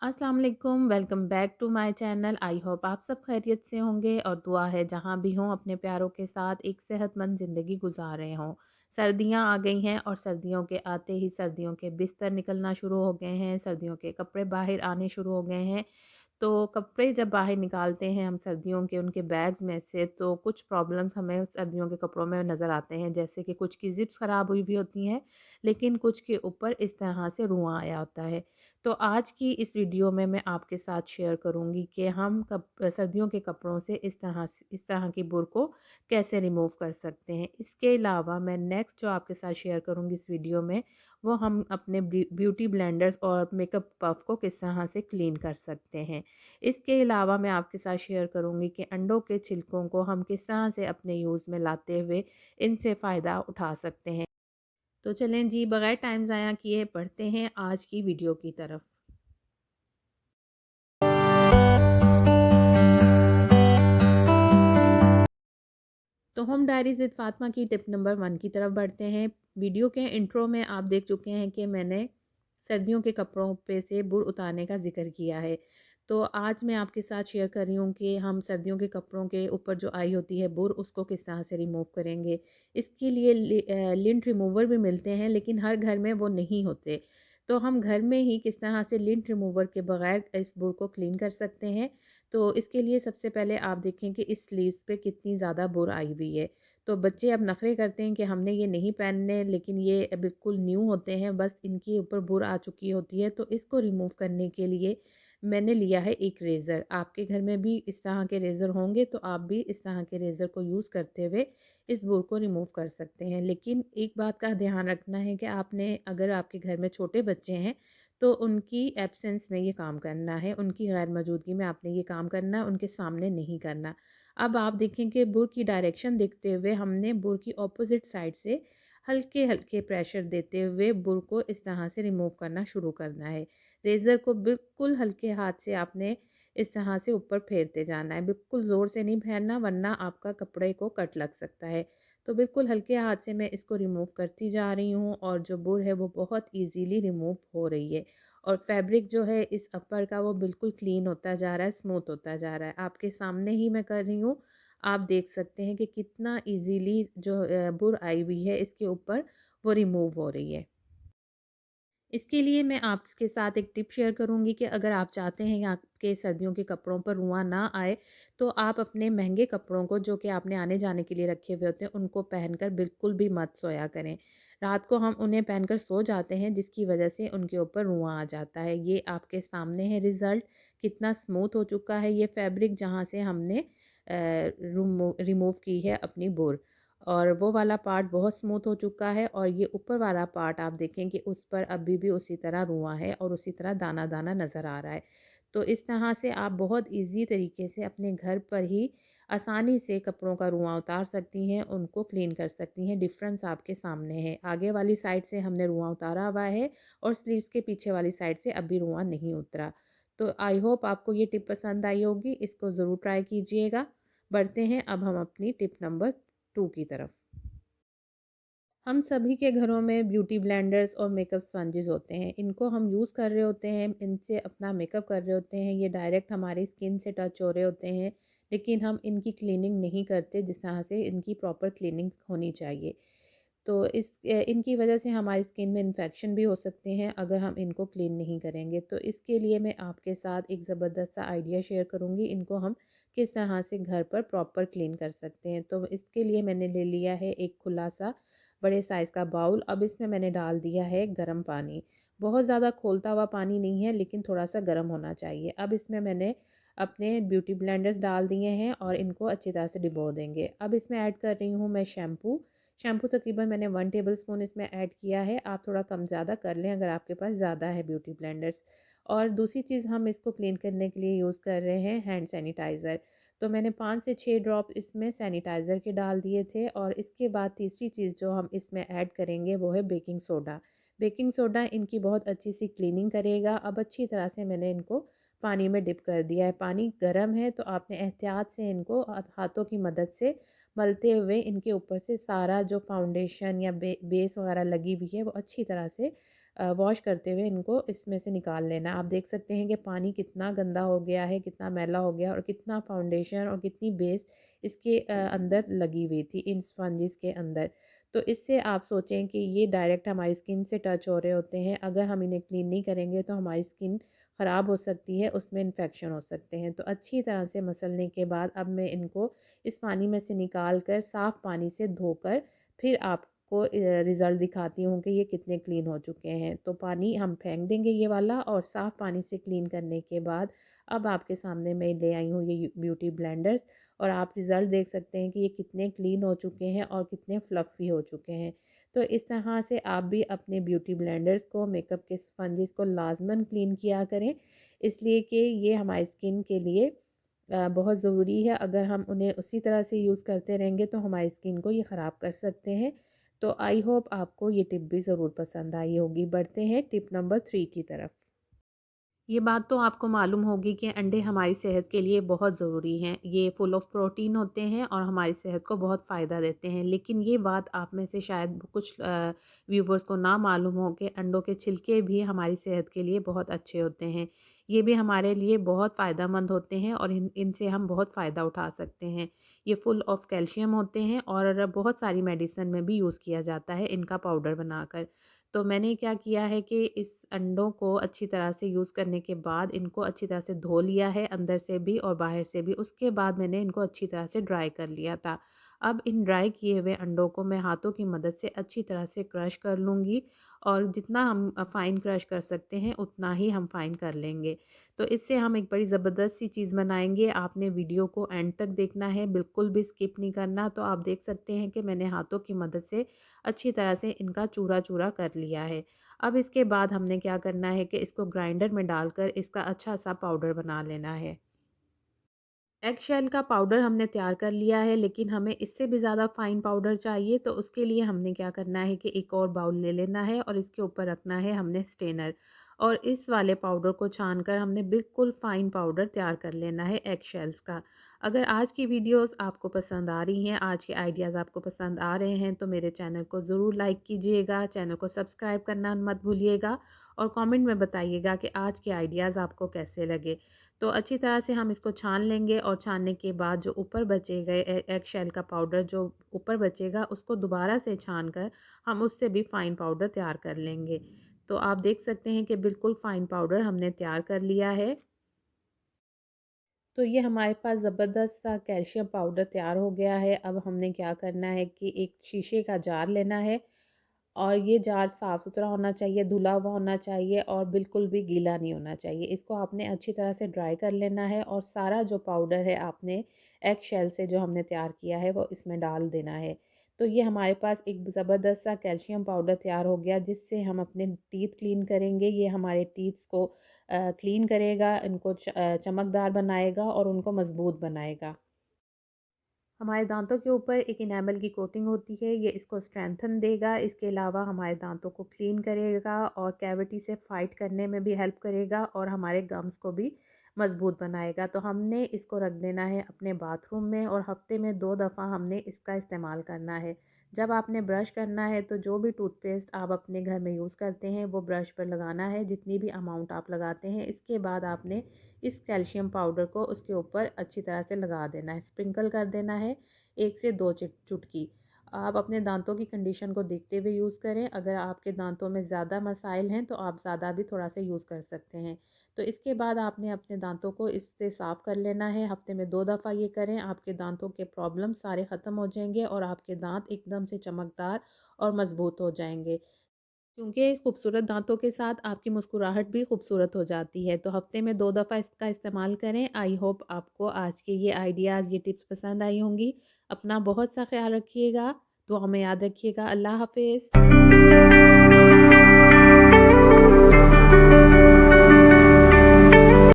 अस्सलाम वालेकुम, welcome back to my channel. I hope आप सब खैरियत से होंगे और दुआ है जहाँ भी हों अपने प्यारों के साथ एक सेहतमंद ज़िंदगी गुजार रहे हों। सर्दियाँ आ गई हैं और सर्दियों के आते ही सर्दियों के बिस्तर निकलना शुरू हो गए हैं, सर्दियों के कपड़े बाहर आने शुरू हो गए हैं। तो कपड़े जब बाहर निकालते हैं हम सर्दियों के उनके बैग्स में से तो कुछ प्रॉब्लम्स हमें सर्दियों के कपड़ों में नज़र आते हैं, जैसे कि कुछ की ज़िप्स ख़राब हुई भी होती हैं, लेकिन कुछ के ऊपर इस तरह से रुआँ आया होता है। तो आज की इस वीडियो में मैं आपके साथ शेयर करूँगी कि हम सर्दियों के कपड़ों से इस तरह की बुर को कैसे रिमूव कर सकते हैं। इसके अलावा मैं नेक्स्ट जो आपके साथ शेयर करूँगी इस वीडियो में, वो हम अपने ब्यूटी ब्लेंडर्स और मेकअप पफ को किस तरह से क्लीन कर सकते हैं। इसके अलावा मैं आपके साथ शेयर करूँगी कि अंडों के छिलकों को हम किस तरह से अपने यूज़ में लाते हुए इनसे फ़ायदा उठा सकते हैं। तो चलें जी, बगैर टाइम ज़ाया किए बढ़ते हैं आज की वीडियो की तरफ। तो हम डायरीज़ विद फ़ातिमा की टिप नंबर 1 की तरफ बढ़ते हैं। वीडियो के इंट्रो में आप देख चुके हैं कि मैंने सर्दियों के कपड़ों पे से बुर उतारने का ज़िक्र किया है। तो आज मैं आपके साथ शेयर कर रही हूँ कि हम सर्दियों के कपड़ों के ऊपर जो आई होती है बुर, उसको किस तरह से रिमूव करेंगे। इसके लिए लिंट रिमूवर भी मिलते हैं, लेकिन हर घर में वो नहीं होते। तो हम घर में ही किस तरह से लिंट रिमूवर के बगैर इस बुर को क्लीन कर सकते हैं। तो इसके लिए सबसे पहले आप देखें कि इस स्लीव्स पे कितनी ज़्यादा बुर आई हुई है। तो बच्चे अब नखरे करते हैं कि हमने ये नहीं पहनने, लेकिन ये बिल्कुल न्यू होते हैं, बस इनके ऊपर बुर आ चुकी होती है। तो इसको रिमूव करने के लिए मैंने लिया है एक रेज़र। आपके घर में भी इस तरह के रेज़र होंगे, तो आप भी इस तरह के रेज़र को यूज़ करते हुए इस बुर को रिमूव कर सकते हैं। लेकिन एक बात का ध्यान रखना है कि आपने, अगर आपके घर में छोटे बच्चे हैं, तो उनकी एब्सेंस में ये काम करना है, उनकी गैर मौजूदगी में आपने ये काम करना है, उनके सामने नहीं करना। अब आप देखें कि बुर की डायरेक्शन देखते हुए हमने बुर की ऑपोज़िट साइड से हल्के-हल्के प्रेशर देते हुए बुर को इस तरह से रिमूव करना शुरू करना है। रेज़र को बिल्कुल हल्के हाथ से आपने इस तरह से ऊपर फेरते जाना है, बिल्कुल ज़ोर से नहीं फेरना, वरना आपका कपड़े को कट लग सकता है। तो बिल्कुल हल्के हाथ से मैं इसको रिमूव करती जा रही हूँ और जो बुर है वो बहुत ईज़िली रिमूव हो रही है। और फैब्रिक जो है इस अपर का वो बिल्कुल क्लीन होता जा रहा है, स्मूथ होता जा रहा है। आपके सामने ही मैं कर रही हूँ। आप देख सकते हैं कि कितना ईज़िली जो बुर आई हुई है इसके ऊपर, वो रिमूव हो रही है। इसके लिए मैं आपके साथ एक टिप शेयर करूँगी कि अगर आप चाहते हैं कि आपके सर्दियों के कपड़ों पर रुआँ ना आए, तो आप अपने महँगे कपड़ों को, जो कि आपने आने-जाने के लिए रखे हुए होते हैं, उनको पहनकर बिल्कुल भी मत सोया करें। रात को हम उन्हें पहनकर सो जाते हैं, जिसकी वजह से उनके ऊपर रुआँ आ जाता है। ये आपके सामने है रिज़ल्ट, कितना स्मूथ हो चुका है ये फैब्रिक जहाँ से हमने रिमूव की है अपनी बुर। और वो वाला पार्ट बहुत स्मूथ हो चुका है और ये ऊपर वाला पार्ट आप देखें कि उस पर अभी भी उसी तरह रुआँ है और उसी तरह दाना-दाना नज़र आ रहा है। तो इस तरह से आप बहुत ईज़ी तरीके से अपने घर पर ही आसानी से कपड़ों का रुआँ उतार सकती हैं, उनको क्लीन कर सकती हैं। डिफ़रेंस आपके सामने है। आगे वाली साइड से हमने रुआँ उतारा हुआ है और स्लीव्स के पीछे वाली साइड से अभी रुआँ नहीं उतरा। तो आई होप आपको ये टिप पसंद आई होगी। इसको ज़रूर ट्राई कीजिएगा। बढ़ते हैं अब हम अपनी टिप नंबर 2 की तरफ। हम सभी के घरों में ब्यूटी ब्लेंडर्स और मेकअप स्पंजेस होते हैं। इनको हम यूज़ कर रहे होते हैं, इनसे अपना मेकअप कर रहे होते हैं। ये डायरेक्ट हमारी स्किन से टच हो रहे होते हैं, लेकिन हम इनकी क्लीनिंग नहीं करते जिस तरह से इनकी प्रॉपर क्लीनिंग होनी चाहिए। तो इनकी वजह से हमारी स्किन में इन्फेक्शन भी हो सकते हैं अगर हम इनको क्लीन नहीं करेंगे। तो इसके लिए मैं आपके साथ एक ज़बरदस्त सा आइडिया शेयर करूँगी, इनको हम किस तरह से घर पर प्रॉपर क्लीन कर सकते हैं। तो इसके लिए मैंने ले लिया है एक खुला सा बड़े साइज़ का बाउल। अब इसमें मैंने डाल दिया है गर्म पानी। बहुत ज़्यादा खौलता हुआ पानी नहीं है, लेकिन थोड़ा-सा गर्म होना चाहिए। अब इसमें मैंने अपने ब्यूटी ब्लेंडर्स डाल दिए हैं और इनको अच्छी तरह से डिबो देंगे। अब इसमें ऐड कर रही हूँ मैं शैम्पू। शैम्पू तकरीबन मैंने 1 टेबलस्पून इसमें ऐड किया है। आप थोड़ा कम ज़्यादा कर लें अगर आपके पास ज़्यादा है ब्यूटी ब्लेंडर्स। और दूसरी चीज़ हम इसको क्लीन करने के लिए यूज़ कर रहे हैं हैंड सैनिटाइज़र। तो मैंने 5 से 6 ड्रॉप इसमें सैनिटाइज़र के डाल दिए थे और इसके बाद तीसरी चीज़ जो हम इसमें ऐड करेंगे वो है बेकिंग सोडा। बेकिंग सोडा इनकी बहुत अच्छी सी क्लीनिंग करेगा। अब अच्छी तरह से मैंने इनको पानी में डिप कर दिया है। पानी गर्म है तो आपने एहतियात से इनको हाथों की मदद से मलते हुए इनके ऊपर से सारा जो फाउंडेशन या बेस वगैरह लगी हुई है वो अच्छी तरह से वॉश करते हुए इनको इसमें से निकाल लेना। आप देख सकते हैं कि पानी कितना गंदा हो गया है, कितना मैला हो गया और कितना फाउंडेशन और कितनी बेस इसके अंदर लगी हुई थी इन स्पंजेस के अंदर। तो इससे आप सोचें कि ये डायरेक्ट हमारी स्किन से टच हो रहे होते हैं। अगर हम इन्हें क्लीन नहीं करेंगे तो हमारी स्किन ख़राब हो सकती है, उसमें इन्फेक्शन हो सकते हैं। तो अच्छी तरह से मसलने के बाद अब मैं इनको इस पानी में से निकाल कर साफ़ पानी से धोकर फिर आपको रिज़ल्ट दिखाती हूँ कि ये कितने क्लीन हो चुके हैं। तो पानी हम फेंक देंगे ये वाला और साफ़ पानी से क्लीन करने के बाद अब आपके सामने मैं ले आई हूँ ये ब्यूटी ब्लेंडर्स और आप रिज़ल्ट देख सकते हैं कि ये कितने क्लीन हो चुके हैं और कितने फ्लफ़ी हो चुके हैं। तो इस तरह से आप भी अपने ब्यूटी ब्लेंडर्स को, मेकअप के स्पंजेस को लाज़मन क्लीन किया करें, इसलिए कि ये हमारी स्किन के लिए बहुत ज़रूरी है। अगर हम उन्हें उसी तरह से यूज़ करते रहेंगे तो हमारी स्किन को ये ख़राब कर सकते हैं। तो आई होप आपको ये टिप भी ज़रूर पसंद आई होगी। बढ़ते हैं टिप नंबर 3 की तरफ। ये बात तो आपको मालूम होगी कि अंडे हमारी सेहत के लिए बहुत ज़रूरी हैं। ये फुल ऑफ प्रोटीन होते हैं और हमारी सेहत को बहुत फ़ायदा देते हैं। लेकिन ये बात आप में से शायद कुछ व्यूवर्स को ना मालूम हो कि अंडों के छिलके भी हमारी सेहत के लिए बहुत अच्छे होते हैं। ये भी हमारे लिए बहुत फ़ायदेमंद होते हैं और इनसे हम बहुत फ़ायदा उठा सकते हैं। ये फुल ऑफ कैल्शियम होते हैं और बहुत सारी मेडिसिन में भी यूज़ किया जाता है इनका पाउडर बनाकर। तो मैंने क्या किया है कि इस अंडों को अच्छी तरह से यूज़ करने के बाद इनको अच्छी तरह से धो लिया है अंदर से भी और बाहर से भी। उसके बाद मैंने इनको अच्छी तरह से ड्राई कर लिया था। अब इन ड्राई किए हुए अंडों को मैं हाथों की मदद से अच्छी तरह से क्रश कर लूँगी और जितना हम फ़ाइन क्रश कर सकते हैं उतना ही हम फ़ाइन कर लेंगे। तो इससे हम एक बड़ी ज़बरदस्त सी चीज़ बनाएँगे। आपने वीडियो को एंड तक देखना है, बिल्कुल भी स्किप नहीं करना। तो आप देख सकते हैं कि मैंने हाथों की मदद से अच्छी तरह से इनका चूरा-चूरा कर लिया है। अब इसके बाद हमने क्या करना है कि इसको ग्राइंडर में डालकर इसका अच्छा-सा पाउडर बना लेना है। एग शेल का पाउडर हमने तैयार कर लिया है, लेकिन हमें इससे भी ज़्यादा फ़ाइन पाउडर चाहिए, तो उसके लिए हमने क्या करना है कि एक और बाउल ले लेना है और इसके ऊपर रखना है हमने स्ट्रेनर और इस वाले पाउडर को छानकर हमने बिल्कुल फ़ाइन पाउडर तैयार कर लेना है एग शेल्स का। अगर आज की वीडियोस आपको पसंद आ रही हैं, आज के आइडियाज़ आपको पसंद आ रहे हैं, तो मेरे चैनल को ज़रूर लाइक कीजिएगा, चैनल को सब्सक्राइब करना मत भूलिएगा और कमेंट में बताइएगा कि आज के आइडियाज़ आपको कैसे लगे। तो अच्छी तरह से हम इसको छान लेंगे और छानने के बाद जो ऊपर बचे गए एग शेल का पाउडर जो ऊपर बचेगा उसको दोबारा से छान कर हम उससे भी फ़ाइन पाउडर तैयार कर लेंगे। तो आप देख सकते हैं कि बिल्कुल फ़ाइन पाउडर हमने तैयार कर लिया है। तो ये हमारे पास ज़बरदस्त सा कैल्शियम पाउडर तैयार हो गया है। अब हमने क्या करना है कि एक शीशे का जार लेना है और ये जार साफ़ सुथरा होना चाहिए, धुला हुआ होना चाहिए और बिल्कुल भी गीला नहीं होना चाहिए। इसको आपने अच्छी तरह से ड्राई कर लेना है और सारा जो पाउडर है आपने एग शेल से जो हमने तैयार किया है वो इसमें डाल देना है। तो ये हमारे पास एक ज़बरदस्त सा कैल्शियम पाउडर तैयार हो गया जिससे हम अपने टीथ क्लीन करेंगे। ये हमारे टीथ्स को क्लीन करेगा, इनको चमकदार बनाएगा और उनको मज़बूत बनाएगा। हमारे दांतों के ऊपर एक इनेमल की कोटिंग होती है, ये इसको स्ट्रेंथन देगा। इसके अलावा हमारे दांतों को क्लीन करेगा और कैविटी से फ़ाइट करने में भी हेल्प करेगा और हमारे गम्स को भी मज़बूत बनाएगा। तो हमने इसको रख देना है अपने बाथरूम में और हफ़्ते में 2 दफ़ा हमने इसका इस्तेमाल करना है। जब आपने ब्रश करना है तो जो भी टूथपेस्ट आप अपने घर में यूज़ करते हैं वो ब्रश पर लगाना है, जितनी भी अमाउंट आप लगाते हैं। इसके बाद आपने इस कैल्शियम पाउडर को उसके ऊपर अच्छी तरह से लगा देना है, स्प्रिंकल कर देना है 1 से 2 चुटकी। आप अपने दांतों की कंडीशन को देखते हुए यूज़ करें। अगर आपके दांतों में ज़्यादा मसाइल हैं तो आप ज़्यादा भी थोड़ा सा यूज़ कर सकते हैं। तो इसके बाद आपने अपने दांतों को इससे साफ़ कर लेना है। हफ्ते में 2 दफ़ा ये करें, आपके दांतों के प्रॉब्लम सारे ख़त्म हो जाएंगे और आपके दांत एकदम से चमकदार और मज़बूत हो जाएंगे। क्योंकि खूबसूरत दाँतों के साथ आपकी मुस्कुराहट भी खूबसूरत हो जाती है। तो हफ़्ते में 2 दफ़ा इसका इस्तेमाल करें। आई होप आपको आज के ये आइडियाज़, ये टिप्स पसंद आई होंगी। अपना बहुत सा ख़्याल रखिएगा। दुआ में याद रखिएगा। अल्लाह हाफ़िज़।